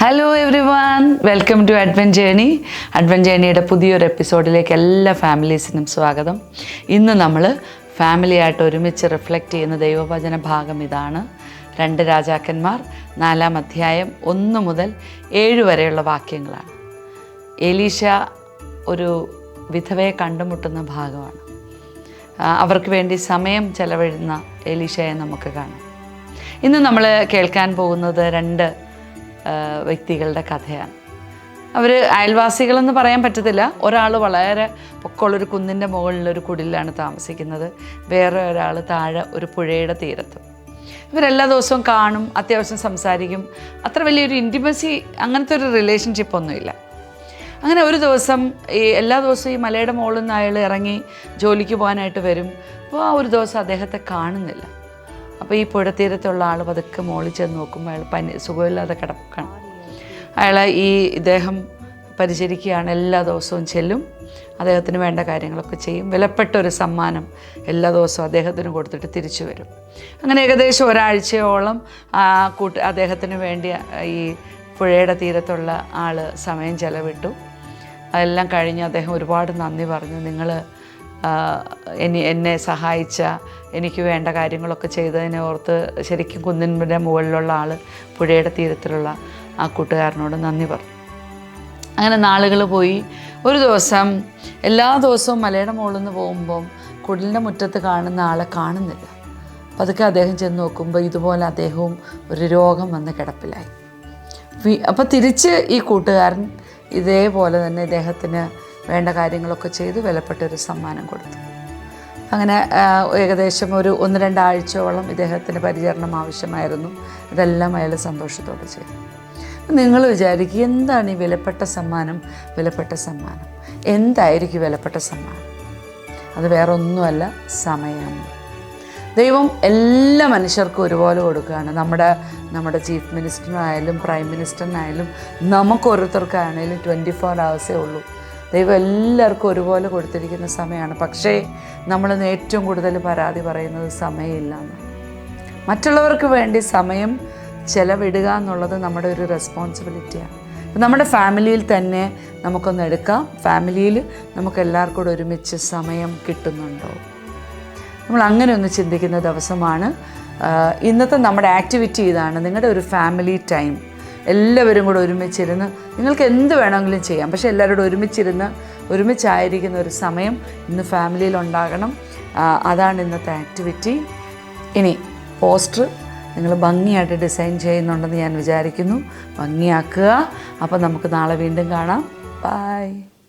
Hello everyone, welcome to Advent Journey. Advent ജേണിയുടെ പുതിയൊരു എപ്പിസോഡിലേക്ക് എല്ലാ ഫാമിലീസിനും സ്വാഗതം. ഇന്ന് നമ്മൾ ഫാമിലിയായിട്ട് ഒരുമിച്ച് റിഫ്ലക്റ്റ് ചെയ്യുന്ന ദൈവവചന ഭാഗം ഇതാണ്. 2 രാജാക്കന്മാർ 4-ാം അധ്യായം 1 മുതൽ 7 വരെയുള്ള വാക്യങ്ങളാണ്. എലീശ ഒരു വിധവയെ കണ്ടുമുട്ടുന്ന ഭാഗമാണ്. അവർക്ക് വേണ്ടി സമയം ചെലവിടുന്ന എലീശയെ നമുക്ക് കാണാം. ഇന്ന് നമ്മൾ കേൾക്കാൻ പോകുന്നത് 2 വ്യക്തികളുടെ കഥയാണ്. അവർ അയൽവാസികളെന്ന് പറയാൻ പറ്റത്തില്ല. ഒരാൾ വളരെ പൊക്കമുള്ളൊരു കുന്നിൻ്റെ മുകളിലൊരു കുടിലാണ് താമസിക്കുന്നത്, വേറെ ഒരാൾ താഴെ ഒരു പുഴയുടെ തീരത്ത്. ഇവരെല്ലാ ദിവസവും കാണും, അത്യാവശ്യം സംസാരിക്കും. അത്ര വലിയൊരു ഇൻറ്റിമസി, അങ്ങനത്തെ ഒരു റിലേഷൻഷിപ്പ് ഒന്നുമില്ല. അങ്ങനെ ഒരു ദിവസം എല്ലാ ദിവസവും ഈ മലയുടെ മുകളിൽ നിന്ന് അയാൾ ഇറങ്ങി ജോലിക്ക് പോകാനായിട്ട് വരും. അപ്പോൾ ആ ഒരു ദിവസം അദ്ദേഹത്തെ കാണുന്നില്ല. അപ്പോൾ ഈ പുഴത്തീരത്തുള്ള ആൾ പതുക്കെ മുകളിൽ ചെന്ന് നോക്കുമ്പോൾ അയാൾ സുഖമില്ലാതെ കിടക്കാണ്. ഇദ്ദേഹം പരിചരിക്കുകയാണ്. എല്ലാ ദിവസവും ചെല്ലും, അദ്ദേഹത്തിന് വേണ്ട കാര്യങ്ങളൊക്കെ ചെയ്യും. വിലപ്പെട്ട ഒരു സമ്മാനം എല്ലാ ദിവസവും അദ്ദേഹത്തിന് കൊടുത്തിട്ട് തിരിച്ചു വരും. അങ്ങനെ ഏകദേശം ഒരാഴ്ചയോളം അദ്ദേഹത്തിന് വേണ്ടി ഈ പുഴയുടെ തീരത്തുള്ള ആൾ സമയം ചെലവിട്ടു. അതെല്ലാം കഴിഞ്ഞ് അദ്ദേഹം ഒരുപാട് നന്ദി പറഞ്ഞു. നിങ്ങൾ എന്നെ സഹായിച്ച, എനിക്ക് വേണ്ട കാര്യങ്ങളൊക്കെ ചെയ്തതിനെ ഓർത്ത് ശരിക്കും കുന്നിൻ്റെ മുകളിലുള്ള ആൾ പുഴയുടെ തീരത്തിലുള്ള ആ കൂട്ടുകാരനോട് നന്ദി പറഞ്ഞു. അങ്ങനെ നാളുകൾ പോയി. ഒരു ദിവസം എല്ലാ ദിവസവും മലയുടെ മുകളിൽ നിന്ന് പോകുമ്പം കുടിലിൻ്റെ മുറ്റത്ത് കാണുന്ന ആളെ കാണുന്നില്ല. പതുക്കെ അദ്ദേഹം ചെന്ന് നോക്കുമ്പോൾ ഇതുപോലെ അദ്ദേഹവും ഒരു രോഗം വന്ന് കിടപ്പിലായി. അപ്പോൾ തിരിച്ച് ഈ കൂട്ടുകാരൻ ഇതേപോലെ തന്നെ ഇദ്ദേഹത്തിന് വേണ്ട കാര്യങ്ങളൊക്കെ ചെയ്ത് വിലപ്പെട്ടൊരു സമ്മാനം കൊടുത്തു. അങ്ങനെ ഏകദേശം ഒരു 1-2 ആഴ്ചയോളം ഇദ്ദേഹത്തിന് പരിചരണം ആവശ്യമായിരുന്നു. ഇതെല്ലാം അയാൾ സന്തോഷത്തോടെ ചെയ്തു. നിങ്ങൾ വിചാരിക്കുക, എന്താണ് ഈ വിലപ്പെട്ട സമ്മാനം? വിലപ്പെട്ട സമ്മാനം എന്തായിരിക്കും? വിലപ്പെട്ട സമ്മാനം അത് വേറെ ഒന്നുമല്ല, സമയം. ദൈവം എല്ലാ മനുഷ്യർക്കും ഒരുപോലെ കൊടുക്കുകയാണ്. നമ്മുടെ ചീഫ് മിനിസ്റ്ററിനായാലും പ്രൈം മിനിസ്റ്ററിനായാലും നമുക്ക് ഓരോരുത്തർക്കാണെങ്കിലും 24 hours ഉള്ളൂ. ദൈവം എല്ലാവർക്കും ഒരുപോലെ കൊടുത്തിരിക്കുന്ന സമയമാണ്. പക്ഷേ നമ്മളിന്ന് ഏറ്റവും കൂടുതൽ പരാതി പറയുന്നത് സമയമില്ലാന്ന്. മറ്റുള്ളവർക്ക് വേണ്ടി സമയം ചെലവിടുക എന്നുള്ളത് നമ്മുടെ ഒരു റെസ്പോൺസിബിലിറ്റിയാണ്. നമ്മുടെ ഫാമിലിയിൽ തന്നെ നമുക്കൊന്ന് എടുക്കാം. ഫാമിലിയിൽ നമുക്ക് എല്ലാവർക്കും കൂടെ ഒരുമിച്ച് സമയം കിട്ടുന്നുണ്ടോ? നമ്മൾ അങ്ങനെ ഒന്ന് ചിന്തിക്കുന്ന ദിവസമാണ് ഇന്നത്തെ നമ്മുടെ ആക്ടിവിറ്റി. ഇതാണ് നിങ്ങളുടെ ഒരു ഫാമിലി ടൈം. എല്ലാവരും കൂടെ ഒരുമിച്ചിരുന്ന് നിങ്ങൾക്ക് എന്ത് വേണമെങ്കിലും ചെയ്യാം, പക്ഷേ എല്ലാവരോടും ഒരുമിച്ചായിരിക്കുന്ന ഒരു സമയം ഇന്ന് ഫാമിലിയിൽ ഉണ്ടാകണം. അതാണ് ഇന്നത്തെ ആക്ടിവിറ്റി. ഇനി പോസ്റ്റർ നിങ്ങൾ ഭംഗിയായിട്ട് ഡിസൈൻ ചെയ്യുന്നുണ്ടെന്ന് ഞാൻ വിചാരിക്കുന്നു. ഭംഗിയാക്കുക. അപ്പോൾ നമുക്ക് നാളെ വീണ്ടും കാണാം. ബൈ.